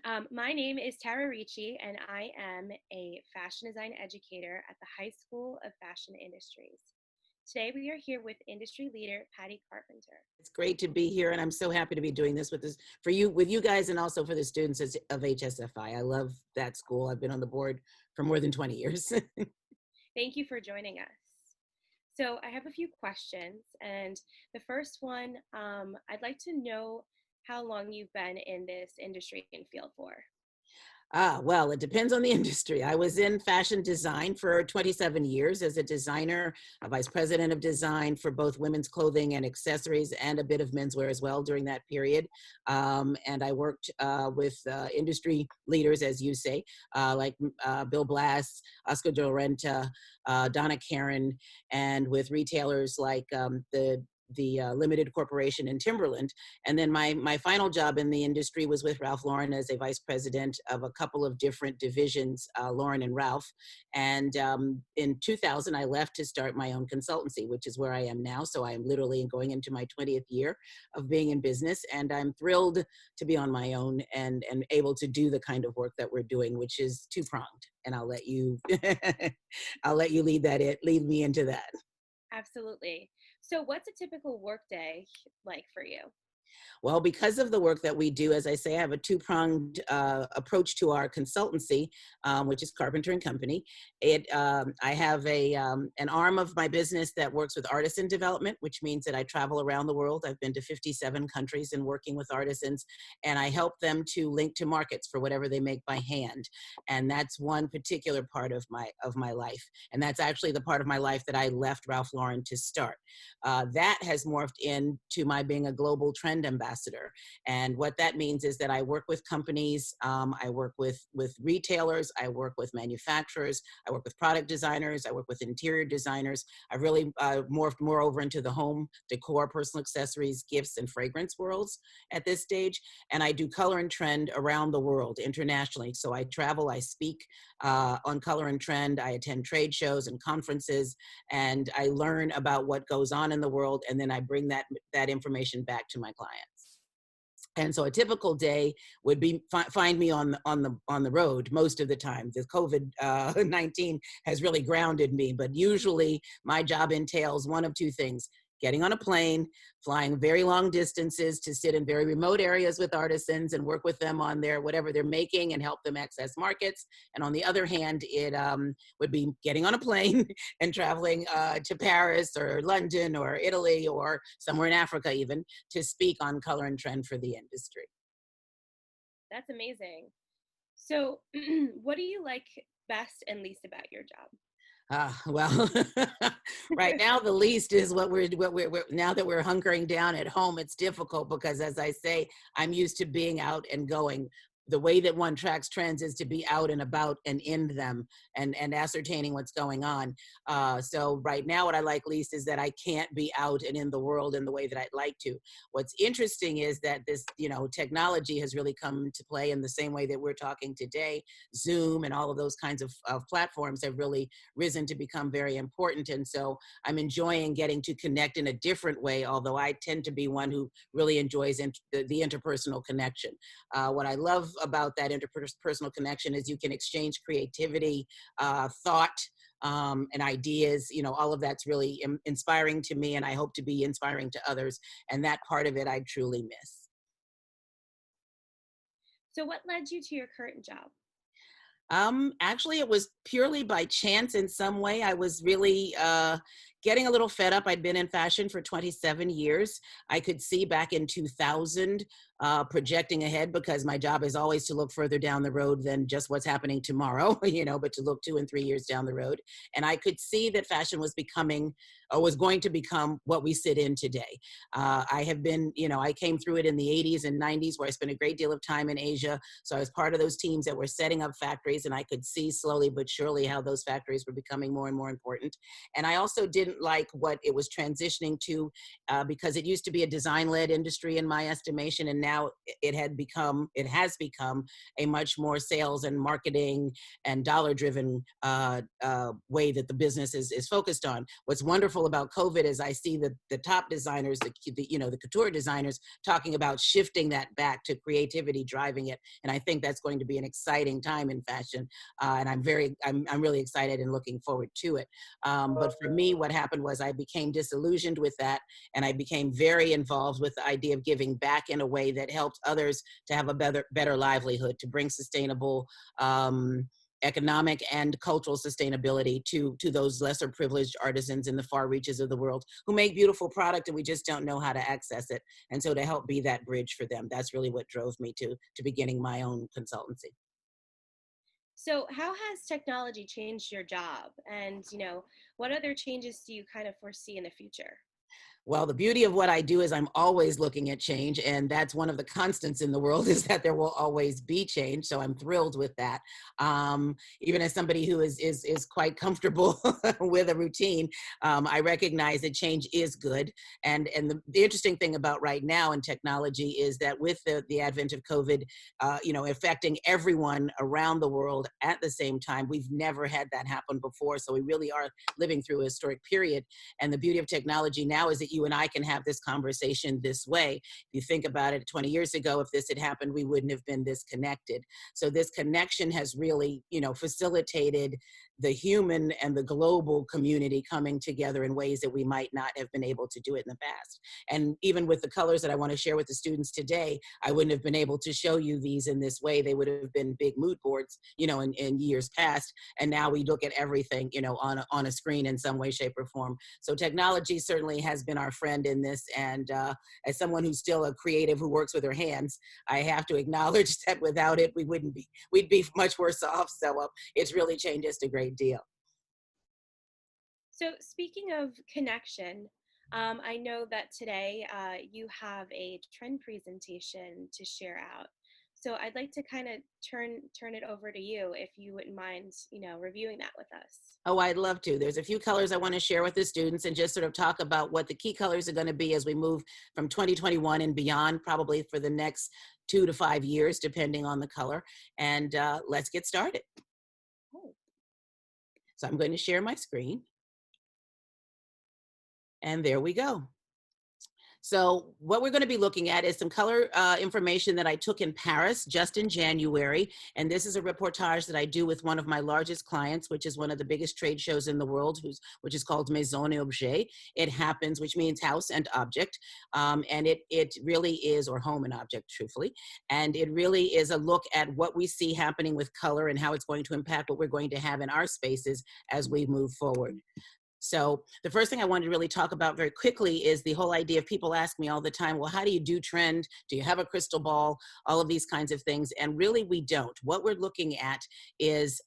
My name is Tara Ricci, and I am a fashion design educator at the High School of Fashion Industries. Today, we are here with industry leader Patti Carpenter. It's great to be here, and I'm so happy to be doing this with you guys, and also for the students of HSFI. I love that school. I've been on the board for more than 20 years. Thank you for joining us. So, I have a few questions, and the first one, I'd like to know how long you've been in this industry and field for. Well, it depends on the industry. I was in fashion design for 27 years as a designer, a vice president of design for both women's clothing and accessories, and a bit of menswear as well during that period. And I worked with industry leaders, as you say, like Bill Blass, Oscar de la Renta, Donna, Karan, and with retailers like the Limited Corporation in Timberland. And then my final job in the industry was with Ralph Lauren as a vice president of a couple of different divisions, Lauren and Ralph. And in 2000, I left to start my own consultancy, which is where I am now. So I am literally going into my 20th year of being in business. And I'm thrilled to be on my own and able to do the kind of work that we're doing, which is two-pronged. And I'll let you, I'll let you lead me into that. Absolutely. So, what's a typical workday like for you? Well, because of the work that we do, as I say, I have a two-pronged approach to our consultancy, which is Carpenter and Company. I have an arm of my business that works with artisan development, which means that I travel around the world. I've been to 57 countries and working with artisans, and I help them to link to markets for whatever they make by hand. And that's one particular part of my life. And that's actually the part of my life that I left Ralph Lauren to start. That has morphed into my being a global trend ambassador. And what that means is that I work with companies, I work with retailers, I work with manufacturers, I work with product designers, I work with interior designers. I've really morphed more over into the home decor, personal accessories, gifts, and fragrance worlds at this stage. And I do color and trend around the world internationally. So I travel, I speak on color and trend, I attend trade shows and conferences, and I learn about what goes on in the world, and then I bring that information back to my clients. And so a typical day would be find me on the road most of the time. The COVID-19 has really grounded me, but usually my job entails one of two things: getting on a plane, flying very long distances to sit in very remote areas with artisans and work with them on whatever they're making and help them access markets. And on the other hand, it would be getting on a plane and traveling to Paris or London or Italy or somewhere in Africa even to speak on color and trend for the industry. That's amazing. So, what do you like best and least about your job? Well, right now the least is what we're now that we're hunkering down at home. It's difficult because, as I say, I'm used to being out and going. The way that one tracks trends is to be out and about and in them and ascertaining what's going on. So right now what I like least is that I can't be out and in the world in the way that I'd like to. What's interesting is that this, technology has really come to play in the same way that we're talking today. Zoom and all of those kinds of platforms have really risen to become very important. And so I'm enjoying getting to connect in a different way, although I tend to be one who really enjoys the interpersonal connection. What I love about that interpersonal connection is you can exchange creativity, thought, and ideas. All of that's really inspiring to me, and I hope to be inspiring to others. And that part of it I truly miss. So, what led you to your current job? Actually, it was purely by chance in some way. I was really getting a little fed up. I'd been in fashion for 27 years. I could see back in 2000 projecting ahead, because my job is always to look further down the road than just what's happening tomorrow, but to look 2 and 3 years down the road. And I could see that fashion was was going to become what we sit in today. I have been, I came through it in the 80s and 90s where I spent a great deal of time in Asia. So I was part of those teams that were setting up factories, and I could see slowly but surely how those factories were becoming more and more important. And I also didn't didn't like what it was transitioning to, because it used to be a design-led industry in my estimation, and now it has become a much more sales and marketing and dollar-driven way that the business is focused on. What's wonderful about COVID is I see the top designers, the couture designers, talking about shifting that back to creativity driving it, and I think that's going to be an exciting time in fashion, and I'm really excited and looking forward to it. But for me, what happened was I became disillusioned with that, and I became very involved with the idea of giving back in a way that helped others to have a better livelihood, to bring sustainable economic and cultural sustainability to those lesser privileged artisans in the far reaches of the world who make beautiful product and we just don't know how to access it. And so to help be that bridge for them, that's really what drove me to beginning my own consultancy. So how has technology changed your job? And, what other changes do you kind of foresee in the future? Well, the beauty of what I do is I'm always looking at change, and that's one of the constants in the world, is that there will always be change. So I'm thrilled with that. Even as somebody who is quite comfortable with a routine, I recognize that change is good. And the interesting thing about right now in technology is that with the advent of COVID, affecting everyone around the world at the same time, we've never had that happen before. So we really are living through a historic period. And the beauty of technology now is that you and I can have this conversation this way. If you think about it, 20 years ago, if this had happened, we wouldn't have been this connected. So this connection has really, facilitated the human and the global community coming together in ways that we might not have been able to do it in the past. And even with the colors that I want to share with the students today, I wouldn't have been able to show you these in this way. They would have been big mood boards, in years past. And now we look at everything, on a screen in some way, shape, or form. So technology certainly has been our friend in this. And as someone who's still a creative who works with her hands, I have to acknowledge that without it, we'd be much worse off. So it's really changed just a great deal. So speaking of connection, I know that today you have a trend presentation to share out. So I'd like to kind of turn it over to you if you wouldn't mind, reviewing that with us. Oh, I'd love to. There's a few colors I want to share with the students and just sort of talk about what the key colors are going to be as we move from 2021 and beyond, probably for the next 2 to 5 years, depending on the color. And let's get started. Oh. So I'm going to share my screen. And there we go. So what we're going to be looking at is some color information that I took in Paris just in January. And this is a reportage that I do with one of my largest clients, which is one of the biggest trade shows in the world, which is called Maison Objet. It happens, which means house and object. And it really is, or home and object, truthfully. And it really is a look at what we see happening with color and how it's going to impact what we're going to have in our spaces as we move forward. So the first thing I wanted to really talk about very quickly is the whole idea of people ask me all the time, well, how do you do trend? Do you have a crystal ball? All of these kinds of things. And really, we don't. What we're looking at is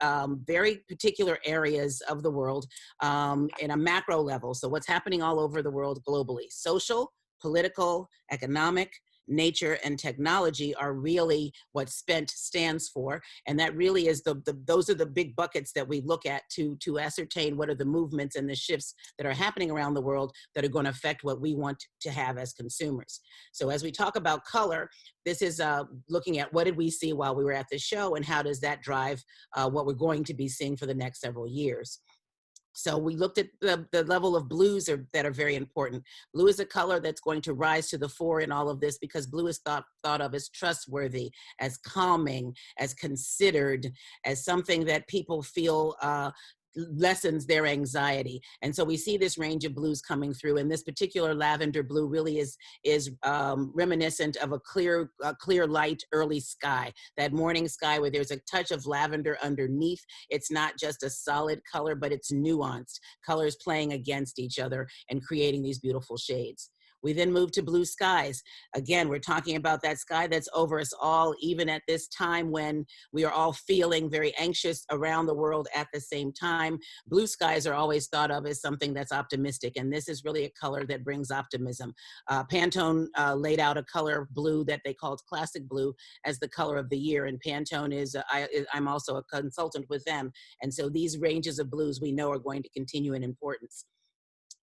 very particular areas of the world in a macro level. So what's happening all over the world globally, social, political, economic, nature, and technology are really what SPENT stands for. And that really is those are the big buckets that we look at to ascertain what are the movements and the shifts that are happening around the world that are going to affect what we want to have as consumers. So as we talk about color, this is looking at what did we see while we were at the show and how does that drive what we're going to be seeing for the next several years. So we looked at the level of blues that are very important. Blue is a color that's going to rise to the fore in all of this because blue is thought of as trustworthy, as calming, as considered, as something that people feel lessens their anxiety. And so we see this range of blues coming through, and this particular lavender blue really is reminiscent of a clear light early sky, that morning sky where there's a touch of lavender underneath. It's not just a solid color, but it's nuanced colors playing against each other and creating these beautiful shades. We then move to blue skies. Again, we're talking about that sky that's over us all, even at this time when we are all feeling very anxious around the world at the same time. Blue skies are always thought of as something that's optimistic, and this is really a color that brings optimism. Pantone laid out a color blue that they called classic blue as the color of the year, and Pantone is, I'm also a consultant with them, and so these ranges of blues we know are going to continue in importance.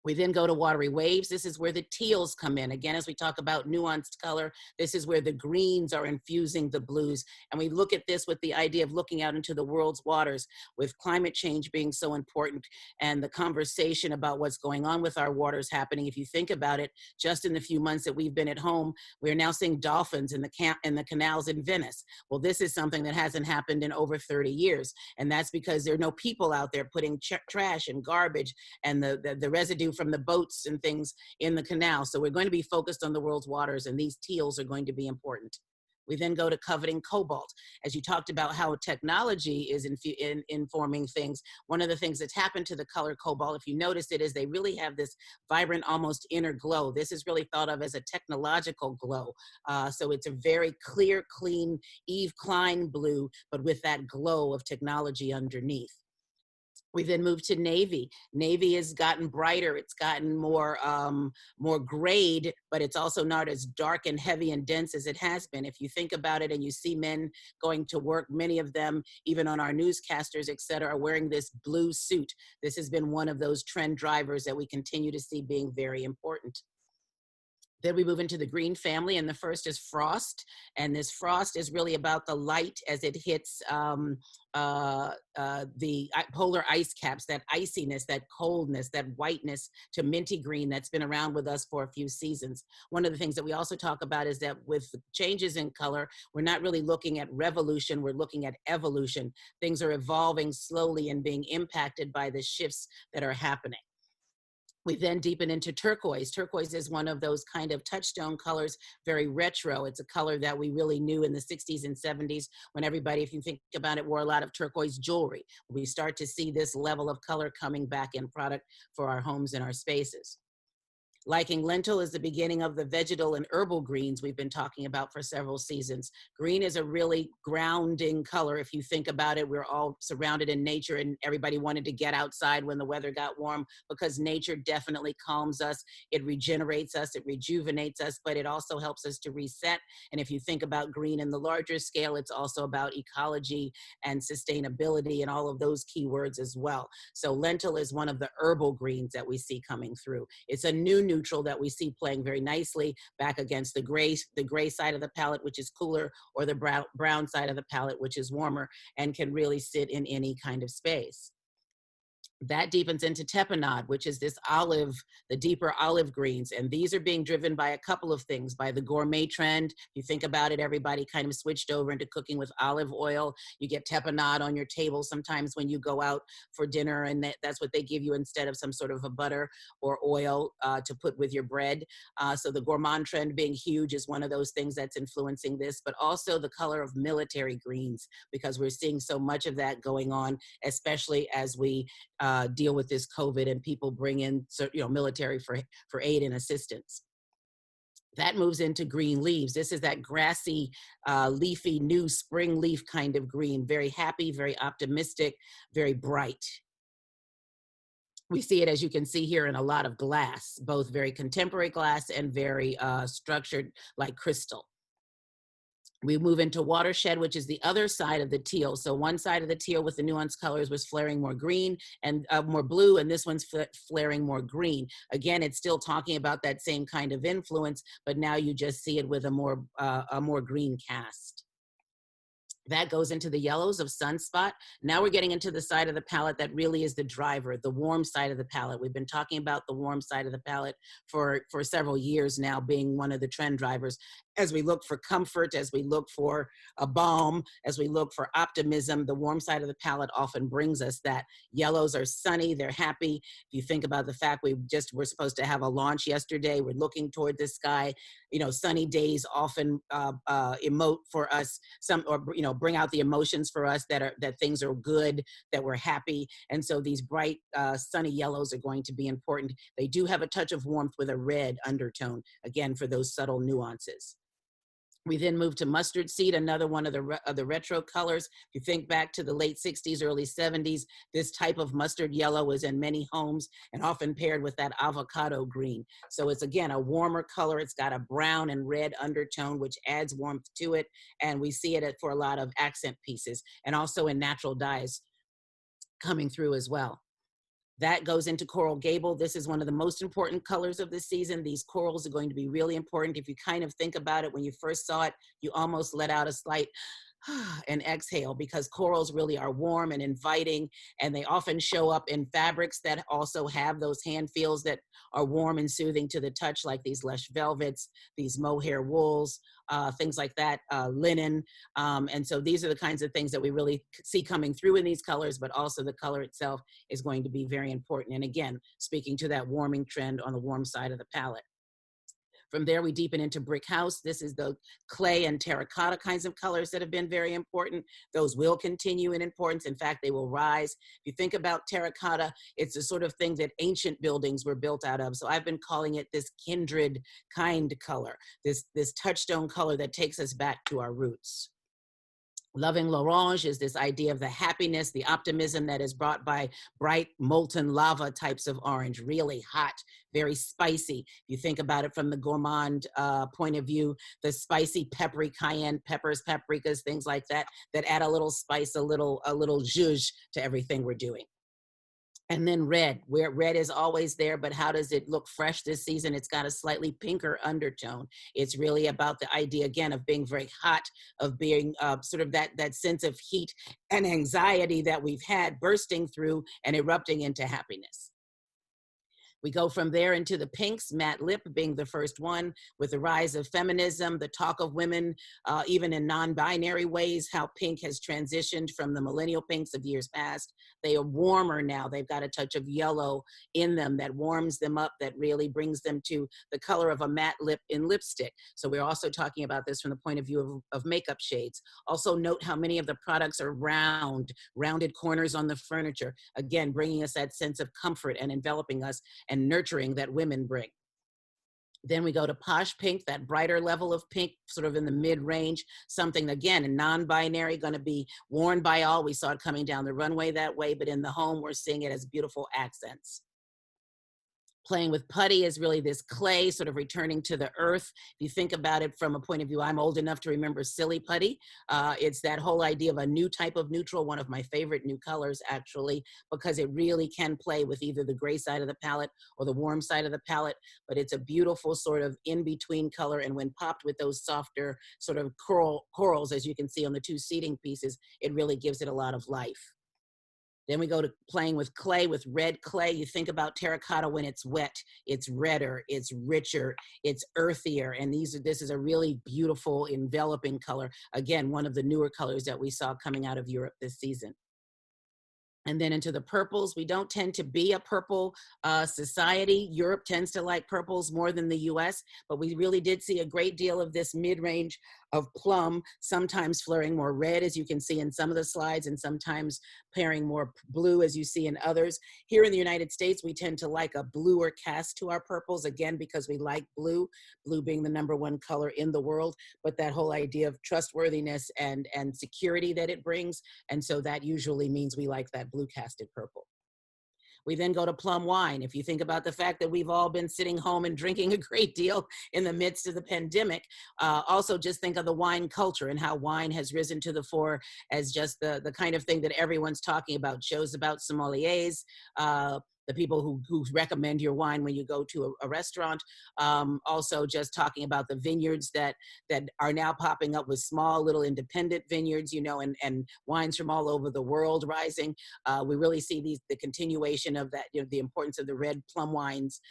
We then go to watery waves. This is where the teals come in. Again, as we talk about nuanced color, this is where the greens are infusing the blues. And we look at this with the idea of looking out into the world's waters, with climate change being so important and the conversation about what's going on with our waters happening. If you think about it, just in the few months that we've been at home, we're now seeing dolphins in the canals in Venice. Well, this is something that hasn't happened in over 30 years. And that's because there are no people out there putting trash and garbage and the residue from the boats and things in the canal. So we're going to be focused on the world's waters, and these teals are going to be important. We then go to coveting cobalt. As you talked about how technology is informing things, one of the things that's happened to the color cobalt, if you notice it, is they really have this vibrant, almost inner glow. This is really thought of as a technological glow. So it's a very clear, clean Eve Klein blue, but with that glow of technology underneath. We then moved to navy. Navy has gotten brighter. It's gotten more grayed, but it's also not as dark and heavy and dense as it has been. If you think about it and you see men going to work, many of them, even on our newscasters, et cetera, are wearing this blue suit. This has been one of those trend drivers that we continue to see being very important. Then we move into the green family, and the first is frost. And this frost is really about the light as it hits the polar ice caps, that iciness, that coldness, that whiteness to minty green that's been around with us for a few seasons. One of the things that we also talk about is that with changes in color, we're not really looking at revolution, we're looking at evolution. Things are evolving slowly and being impacted by the shifts that are happening. We then deepen into turquoise. Turquoise is one of those kind of touchstone colors, very retro. It's a color that we really knew in the 60s and 70s when everybody, if you think about it, wore a lot of turquoise jewelry. We start to see this level of color coming back in product for our homes and our spaces. Liking lentil is the beginning of the vegetal and herbal greens we've been talking about for several seasons. Green is a really grounding color. If you think about it, we're all surrounded in nature, and everybody wanted to get outside when the weather got warm because nature definitely calms us. It regenerates us, it rejuvenates us, but it also helps us to reset. And if you think about green in the larger scale, it's also about ecology and sustainability and all of those keywords as well. So lentil is one of the herbal greens that we see coming through. It's a new neutral that we see playing very nicely back against the gray side of the palette, which is cooler, or the brown side of the palette, which is warmer and can really sit in any kind of space. That deepens into TEPANADE, which is this olive, the deeper olive greens. And these are being driven by a couple of things, by the gourmet trend. If you think about it, everybody kind of switched over into cooking with olive oil. You get TEPANADE on your table sometimes when you go out for dinner, and that's what they give you instead of some sort of a butter or oil to put with your bread. So the gourmand trend being huge is one of those things that's influencing this, but also the color of military greens, because we're seeing so much of that going on, especially as we deal with this COVID and people bring in, military for aid and assistance. That moves into green leaves. This is that grassy, leafy, new spring leaf kind of green, very happy, very optimistic, very bright. We see it, as you can see here, in a lot of glass, both very contemporary glass and very structured like crystal. We move into watershed, which is the other side of the teal. So one side of the teal with the nuanced colors was flaring more green and more blue, and this one's flaring more green. Again, it's still talking about that same kind of influence, but now you just see it with a more green cast. That goes into the yellows of Sunspot. Now we're getting into the side of the palette that really is the driver, the warm side of the palette. We've been talking about the warm side of the palette for several years now, being one of the trend drivers. As we look for comfort, as we look for a balm, as we look for optimism, the warm side of the palette often brings us that. Yellows are sunny, they're happy. If you think about the fact we're supposed to have a launch yesterday, we're looking toward the sky. Sunny days often emote for us bring out the emotions for us that things are good, that we're happy. And so these bright sunny yellows are going to be important. They do have a touch of warmth with a red undertone, again, for those subtle nuances. We then move to mustard seed, another one of the retro colors. If you think back to the late 60s, early 70s, this type of mustard yellow was in many homes and often paired with that avocado green. So it's, again, a warmer color. It's got a brown and red undertone, which adds warmth to it. And we see it for a lot of accent pieces and also in natural dyes coming through as well. That goes into Coral Gable. This is one of the most important colors of this season. These corals are going to be really important. If you kind of think about it, when you first saw it, you almost let out a slight and exhale, because corals really are warm and inviting, and they often show up in fabrics that also have those hand feels that are warm and soothing to the touch, like these lush velvets, these mohair wools, things like that, linen. And so these are the kinds of things that we really see coming through in these colors, but also the color itself is going to be very important. And again, speaking to that warming trend on the warm side of the palette. From there, we deepen into brick house. This is the clay and terracotta kinds of colors that have been very important. Those will continue in importance. In fact, they will rise. If you think about terracotta, it's the sort of thing that ancient buildings were built out of. So I've been calling it this kindred kind color, this touchstone color that takes us back to our roots. Loving l'orange is this idea of the happiness, the optimism that is brought by bright, molten lava types of orange, really hot, very spicy. If you think about it from the gourmand point of view, the spicy, peppery cayenne peppers, paprikas, things like that, that add a little spice, a little zhuzh to everything we're doing. And then red, where red is always there, but how does it look fresh this season? It's got a slightly pinker undertone. It's really about the idea, again, of being very hot, of being sort of that sense of heat and anxiety that we've had bursting through and erupting into happiness. We go from there into the pinks, matte lip being the first one, with the rise of feminism, the talk of women, even in non-binary ways, how pink has transitioned from the millennial pinks of years past. They are warmer now. They've got a touch of yellow in them that warms them up, that really brings them to the color of a matte lip in lipstick. So we're also talking about this from the point of view of makeup shades. Also note how many of the products are rounded corners on the furniture, again, bringing us that sense of comfort and enveloping us and nurturing that women bring. Then we go to posh pink, that brighter level of pink, sort of in the mid-range, something, again, non-binary, going to be worn by all. We saw it coming down the runway that way, but in the home, we're seeing it as beautiful accents. Playing with putty is really this clay sort of returning to the earth. If you think about it from a point of view, I'm old enough to remember silly putty. It's that whole idea of a new type of neutral, one of my favorite new colors, actually, because it really can play with either the gray side of the palette or the warm side of the palette, but it's a beautiful sort of in-between color. And when popped with those softer sort of corals, as you can see on the two seating pieces, it really gives it a lot of life. Then we go to playing with clay, with red clay. You think about terracotta when it's wet, it's redder, it's richer, it's earthier. And this is a really beautiful enveloping color. Again, one of the newer colors that we saw coming out of Europe this season. And then into the purples. We don't tend to be a purple society. Europe tends to like purples more than the US, but we really did see a great deal of this mid-range of plum, sometimes flaring more red, as you can see in some of the slides, and sometimes pairing more blue, as you see in others. Here in the United States, we tend to like a bluer cast to our purples, again, because we like blue, blue being the #1 color in the world, but that whole idea of trustworthiness and security that it brings. And so that usually means we like that blue casted purple. We then go to plum wine. If you think about the fact that we've all been sitting home and drinking a great deal in the midst of the pandemic, also just think of the wine culture and how wine has risen to the fore as just the kind of thing that everyone's talking about. Shows about sommeliers, the people who recommend your wine when you go to a restaurant. Also just talking about the vineyards that are now popping up with small little independent vineyards, you know, and wines from all over the world rising. We really see the continuation of that, you know, the importance of the red plum wines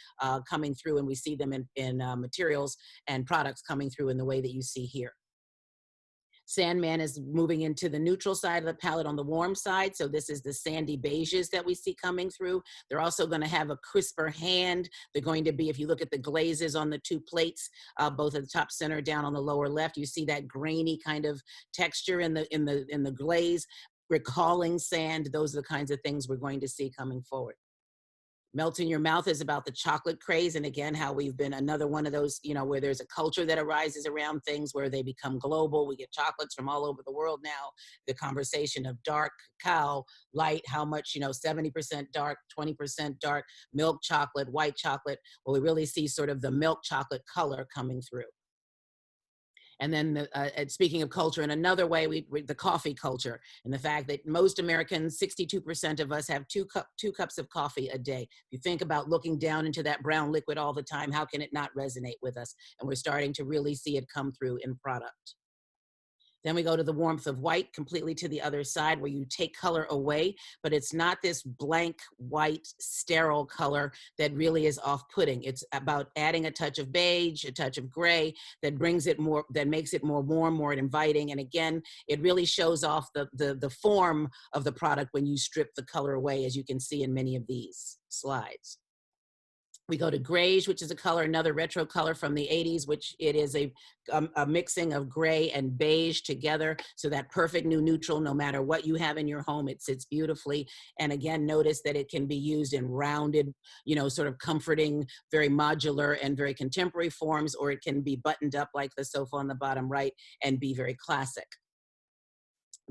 coming through, and we see them in materials and products coming through in the way that you see here. SANDMAN is moving into the neutral side of the palette on the warm side. So this is the sandy beiges that we see coming through. They're also going to have a crisper hand. They're going to be, if you look at the glazes on the two plates, both at the top center, down on the lower left, you see that grainy kind of texture in the glaze, recalling sand. Those are the kinds of things we're going to see coming forward. Melt in Your Mouth is about the chocolate craze. And again, how we've been another one of those, you know, where there's a culture that arises around things where they become global. We get chocolates from all over the world now. The conversation of dark cacao, light, how much, you know, 70% dark, 20% dark, milk chocolate, white chocolate. Well, we really see sort of the milk chocolate color coming through. And then speaking of culture, in another way, the coffee culture, and the fact that most Americans, 62% of us, have two cups of coffee a day. If you think about looking down into that brown liquid all the time, how can it not resonate with us? And we're starting to really see it come through in product. Then we go to the warmth of white, completely to the other side, where you take color away, but it's not this blank white sterile color that really is off-putting. It's about adding a touch of beige, a touch of gray, that brings it more, that makes it more warm, more inviting. And again, it really shows off the form of the product when you strip the color away, as you can see in many of these slides. We go to GREIGE, which is a color, another retro color from the 80s, which it is a mixing of gray and beige together. So that perfect new neutral, no matter what you have in your home, it sits beautifully. And again, notice that it can be used in rounded, you know, sort of comforting, very modular and very contemporary forms, or it can be buttoned up like the sofa on the bottom right and be very classic.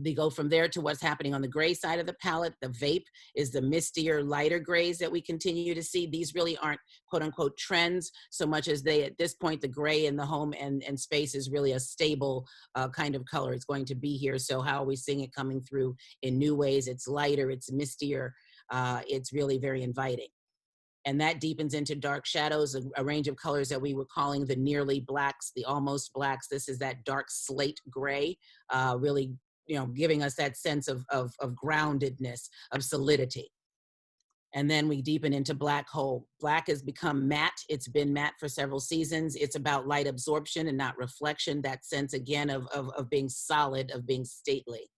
We go from there to what's happening on the gray side of the palette. The VAPE is the mistier, lighter grays that we continue to see. These really aren't quote unquote trends so much as they, at this point, the gray in the home and space is really a stable kind of color. It's going to be here. So how are we seeing it coming through in new ways? It's lighter, it's mistier, it's really very inviting. And that deepens into dark shadows, a range of colors that we were calling the nearly blacks, the almost blacks. This is that dark slate gray, really, you know, giving us that sense of groundedness, of solidity. And then we deepen into black hole. Black has become matte. It's been matte for several seasons. It's about light absorption and not reflection. That sense again of being solid, of being stately.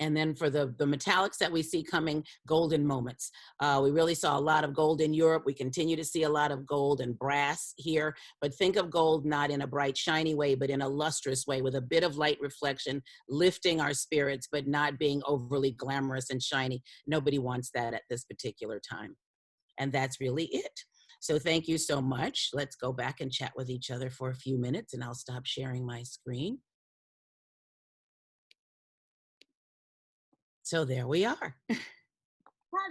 And then for the metallics that we see coming, golden moments. We really saw a lot of gold in Europe. We continue to see a lot of gold and brass here, but think of gold not in a bright, shiny way, but in a lustrous way with a bit of light reflection, lifting our spirits, but not being overly glamorous and shiny. Nobody wants that at this particular time. And that's really it. So thank you so much. Let's go back and chat with each other for a few minutes, and I'll stop sharing my screen. So there we are. Patty,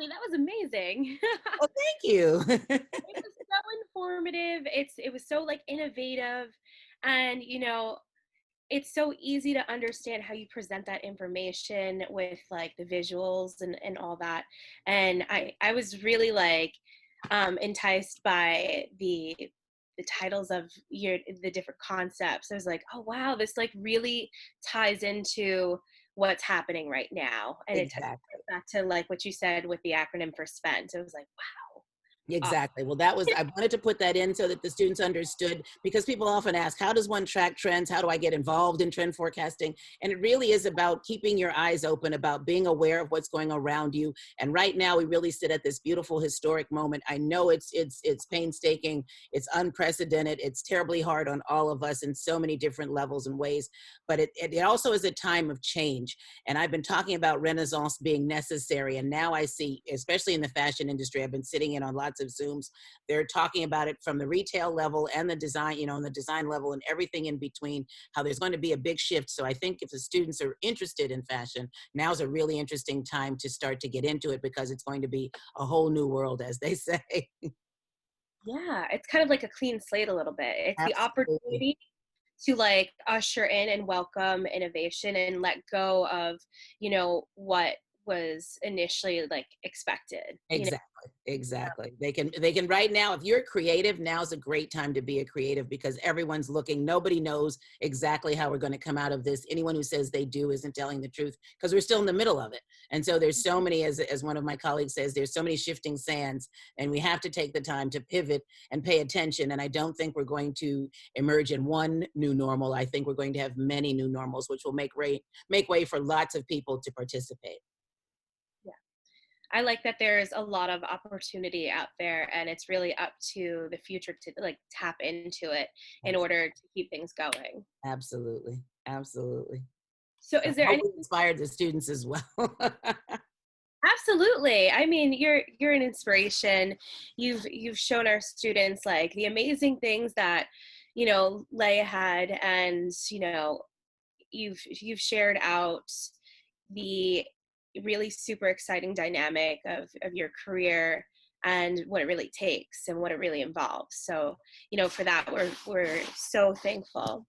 that was amazing. Well, thank you. It was so informative. It was so like innovative, and you know, it's so easy to understand how you present that information with like the visuals and all that. And I was really like enticed by the titles of the different concepts. I was like, oh wow, this like really ties into what's happening right now. And Exactly. it ties back to like what you said with the acronym for SPENT. So it was like, wow. Exactly. Well, that was, I wanted to put that in so that the students understood, because people often ask, how does one track trends? How do I get involved in trend forecasting? And it really is about keeping your eyes open, about being aware of what's going around you. And right now we really sit at this beautiful historic moment. I know it's painstaking, it's unprecedented, it's terribly hard on all of us in so many different levels and ways, but it also is a time of change. And I've been talking about Renaissance being necessary. And now I see, especially in the fashion industry, I've been sitting in on lots of Zooms. They're talking about it from the retail level and the design, you know, and the design level and everything in between, how there's going to be a big shift. So I think if the students are interested in fashion, now's a really interesting time to start to get into it, because it's going to be a whole new world, as they say. Yeah, it's kind of like a clean slate a little bit. It's the Absolutely. opportunity to like usher in and welcome innovation and let go of, you know, what was initially like expected. You know? Exactly. Exactly. They can right now, if you're creative, now's a great time to be a creative, because everyone's looking. Nobody knows exactly how we're going to come out of this. Anyone who says they do isn't telling the truth, because we're still in the middle of it. And so there's so many, as one of my colleagues says, there's so many shifting sands, and we have to take the time to pivot and pay attention. And I don't think we're going to emerge in one new normal. I think we're going to have many new normals, which will make way for lots of people to participate. I like that there's a lot of opportunity out there, and it's really up to the future to like tap into it in order to keep things going. Absolutely. Absolutely. So is there I hope any? we inspired the students as well. Absolutely. I mean, you're an inspiration. You've shown our students like the amazing things that, you know, lay ahead, and you know, you've shared out the really super exciting dynamic of your career and what it really takes and what it really involves. So, you know, for that we're so thankful.